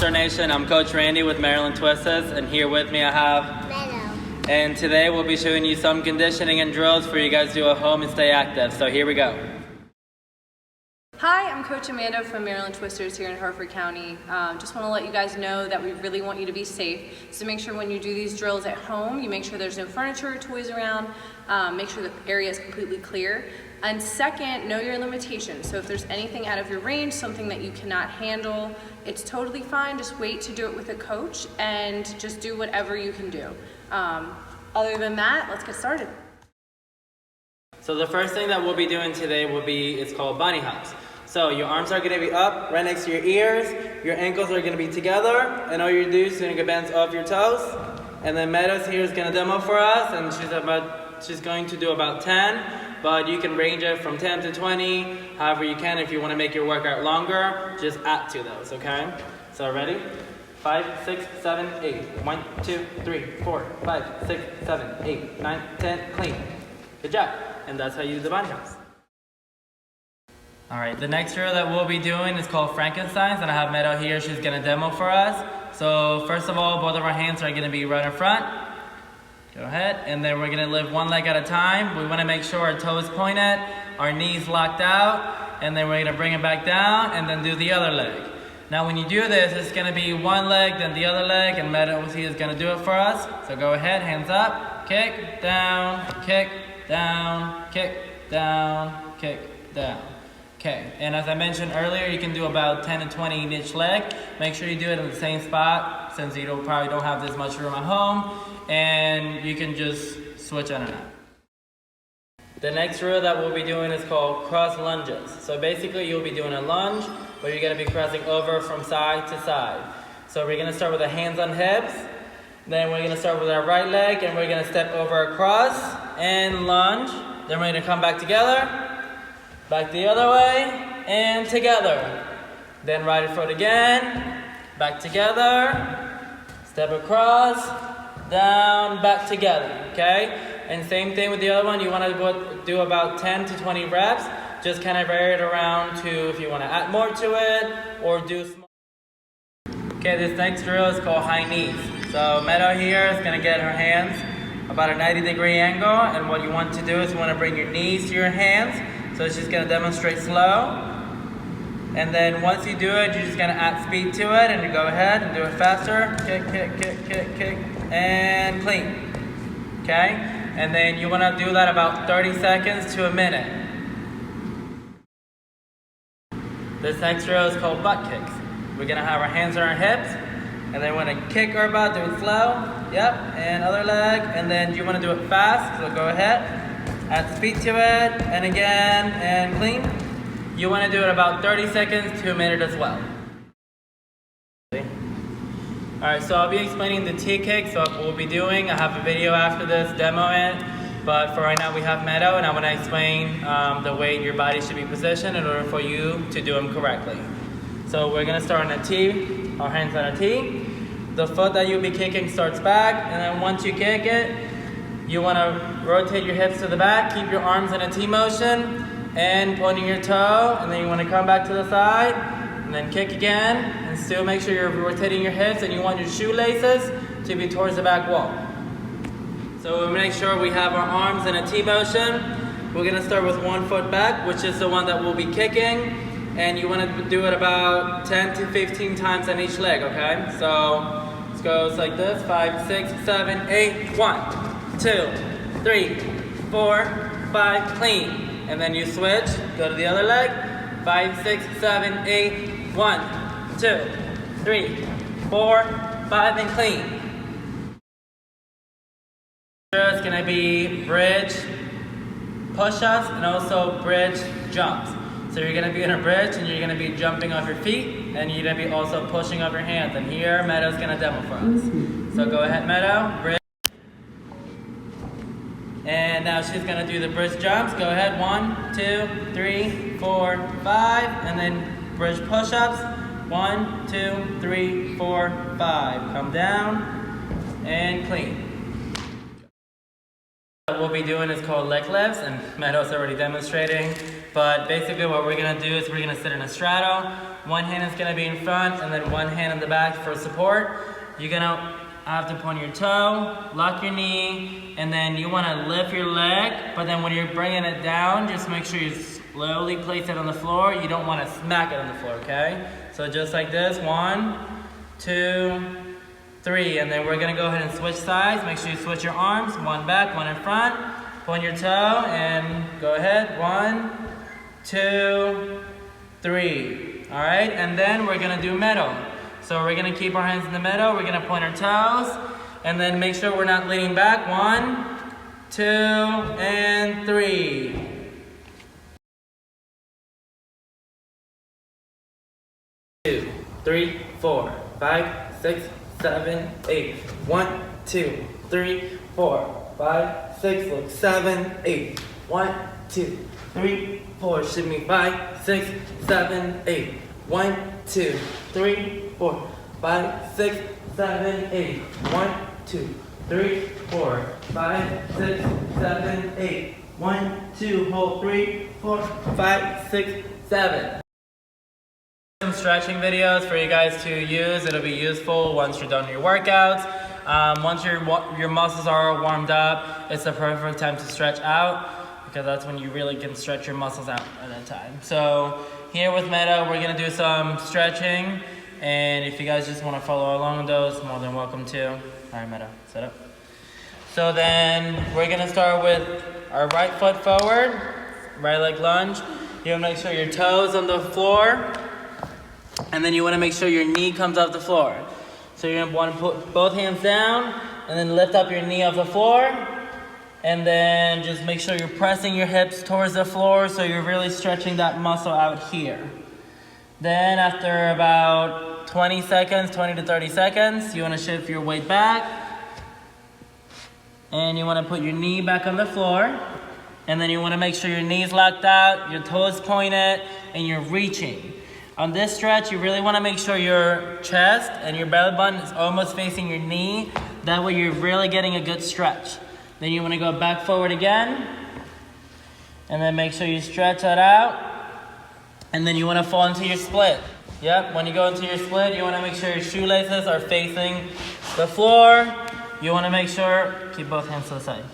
Twister Nation. I'm Coach Randy with Maryland Twisters, and here with me I have Meadow. And today we'll be showing you some conditioning and drills for you guys to do at home and stay active. So here we go. Hi, I'm Coach Meadow from Maryland Twisters here in Harford County. Just want to let you guys know that we really want you to be safe. So make sure when you do these drills at home, you make sure there's no furniture or toys around. Make sure the area is completely clear. And second, know your limitations. So if there's anything out of your range, something that you cannot handle, it's totally fine. Just wait to do it with a coach and just do whatever you can do. Other than that, let's get started. So the first thing that we'll be doing today it's called bunny hops. So your arms are going to be up right next to your ears, your ankles are going to be together, and all you do is going to bend off your toes. And then Meadows here is going to demo for us, and she's going to do about 10, but you can range it from 10 to 20, however you can. If you want to make your workout longer, just add to those, okay? So ready? 5, 6, 7, 8. 1, 2, 3, 4, 5, 6, 7, 8, 9, 10, clean. Good job. And that's how you do the bunny hops. Alright, the next drill that we'll be doing is called Frankensteins, and I have Meadow here. She's going to demo for us. So first of all, both of our hands are going to be right in front. Go ahead, and then we're going to lift one leg at a time. We want to make sure our toes pointed, our knees locked out, and then we're going to bring it back down and then do the other leg. Now when you do this, it's going to be one leg, then the other leg, and Meadow is going to do it for us. So go ahead, hands up, kick, down, kick, down, kick, down, kick, down. Okay, and as I mentioned earlier, you can do about 10 to 20 in each leg. Make sure you do it in the same spot since you probably don't have this much room at home, and you can just switch in and out. The next drill that we'll be doing is called cross lunges. So basically you'll be doing a lunge, but you're going to be crossing over from side to side. So we're going to start with the hands on hips, then we're going to start with our right leg, and we're going to step over across and lunge. Then we're going to come back together. Back the other way, and together. Then right foot again, back together, step across, down, back together, okay? And same thing with the other one. You want to do about 10 to 20 reps. Just kind of vary it around to if you want to add more to it, or do small. Okay, this next drill is called high knees. So Meadow here is going to get her hands about a 90-degree angle, and what you want to do is you want to bring your knees to your hands. So she's going to demonstrate slow. And then once you do it, you're just going to add speed to it, and you go ahead and do it faster. Kick, kick, kick, kick, kick, and clean. Okay? And then you want to do that about 30 seconds to a minute. This next drill is called butt kicks. We're going to have our hands on our hips, and then we're going to kick our butt, do it slow. Yep, and other leg. And then you want to do it fast, so go ahead. Add speed to it, and again, and clean. You want to do it about 30 seconds to a minute as well. Alright, so I'll be explaining the Teacake, so what we'll be doing. I have a video after this demoing it, but for right now we have Meadow, and I'm going to explain the way your body should be positioned in order for you to do them correctly. So we're going to start on a T, our hands on a T. The foot that you'll be kicking starts back, and then once you kick it, you want to rotate your hips to the back, keep your arms in a T motion, and pointing your toe, and then you want to come back to the side, and then kick again, and still make sure you're rotating your hips, and you want your shoelaces to be towards the back wall. So we'll make sure we have our arms in a T motion. We're going to start with one foot back, which is the one that we'll be kicking, and you want to do it about 10 to 15 times on each leg, okay? So it goes like this, 5, 6, 7, 8, 1. 2, 3, 4, 5, clean. And then you switch, go to the other leg. 5, 6, 7, 8, 1, 2, 3, 4, 5, and clean. It's gonna be bridge push-ups and also bridge jumps. So you're gonna be in a bridge and you're gonna be jumping off your feet, and you're gonna be also pushing off your hands. And here, Meadow's gonna demo for us. So go ahead, Meadow, bridge. And now she's going to do the bridge jumps. Go ahead, 1, 2, 3, 4, 5. And then bridge push-ups. 1, 2, 3, 4, 5. Come down and clean. What we'll be doing is called leg lifts, and Meadow's already demonstrating. But basically what we're going to do is we're going to sit in a straddle. One hand is gonna be in front and then one hand in the back for support. You're gonna have to point your toe, lock your knee, and then you wanna lift your leg, but then when you're bringing it down, just make sure you slowly place it on the floor. You don't wanna smack it on the floor, okay? So just like this, 1, 2, 3, and then we're gonna go ahead and switch sides. Make sure you switch your arms, one back, one in front. Point your toe and go ahead, 1, 2, 3. All right, and then we're gonna do Meadow. So we're gonna keep our hands in the middle, we're gonna point our toes, and then make sure we're not leaning back. 1, 2, and 3. 2, 3, 4, 5, 6, 7, 8. 1, 2, 3, 4, 5, 6, look, 7, 8. 1, 2, 3, 4, shimmy, 5, 6, 7, 8. 1, 2, 3, 4, 5, 6, 7, 8. 1, 2, 3, 4, 5, 6, 7, 8. 1, 2, hold, 3, 4, 5, 6, 7. Some stretching videos for you guys to use. It'll be useful once you're done your workouts. Once your muscles are warmed up, it's the perfect time to stretch out, because that's when you really can stretch your muscles out at that time. So here with Meadow, we're gonna do some stretching, and if you guys just wanna follow along with those, more than welcome to. All right, Meadow, sit up. So then we're gonna start with our right foot forward, right leg lunge. You wanna make sure your toes on the floor, and then you wanna make sure your knee comes off the floor. So you're gonna wanna put both hands down, and then lift up your knee off the floor, and then just make sure you're pressing your hips towards the floor so you're really stretching that muscle out here. Then after about 20 seconds, 20 to 30 seconds, you wanna shift your weight back, and you wanna put your knee back on the floor, and then you wanna make sure your knee's locked out, your toes pointed, and you're reaching. On this stretch, you really wanna make sure your chest and your belly button is almost facing your knee. That way you're really getting a good stretch. Then you wanna go back forward again, and then make sure you stretch that out, and then you wanna fall into your split. Yep, when you go into your split, you wanna make sure your shoelaces are facing the floor. You wanna make sure, keep both hands to the side.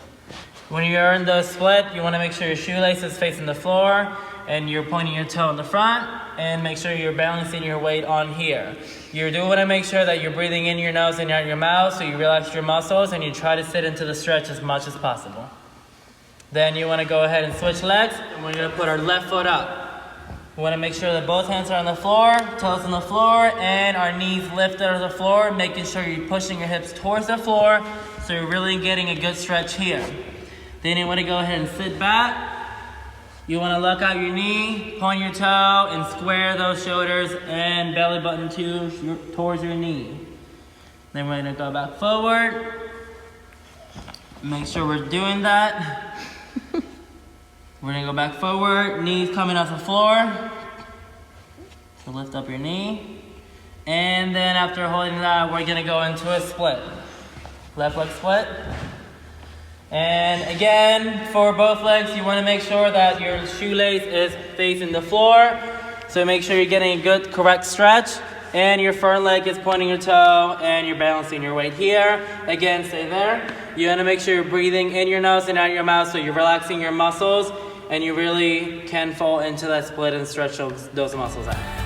When you're in the split, you wanna make sure your shoelace is facing the floor, and you're pointing your toe in the front, and make sure you're balancing your weight on here. You do want to make sure that you're breathing in your nose and out your mouth, so you relax your muscles and you try to sit into the stretch as much as possible. Then you want to go ahead and switch legs, and we're going to put our left foot up. We want to make sure that both hands are on the floor, toes on the floor, and our knees lifted on the floor, making sure you're pushing your hips towards the floor, so you're really getting a good stretch here. Then you want to go ahead and sit back. You want to look out your knee, point your toe, and square those shoulders and belly button towards your knee. Then we're going to go back forward. Make sure we're doing that. We're going to go back forward, knees coming off the floor. So lift up your knee. And then after holding that, we're going to go into a split. Left leg split. And again, for both legs, you want to make sure that your shoelace is facing the floor. So make sure you're getting a good, correct stretch. And your front leg is pointing your toe, and you're balancing your weight here. Again, stay there. You want to make sure you're breathing in your nose and out your mouth, so you're relaxing your muscles, and you really can fall into that split and stretch those muscles out.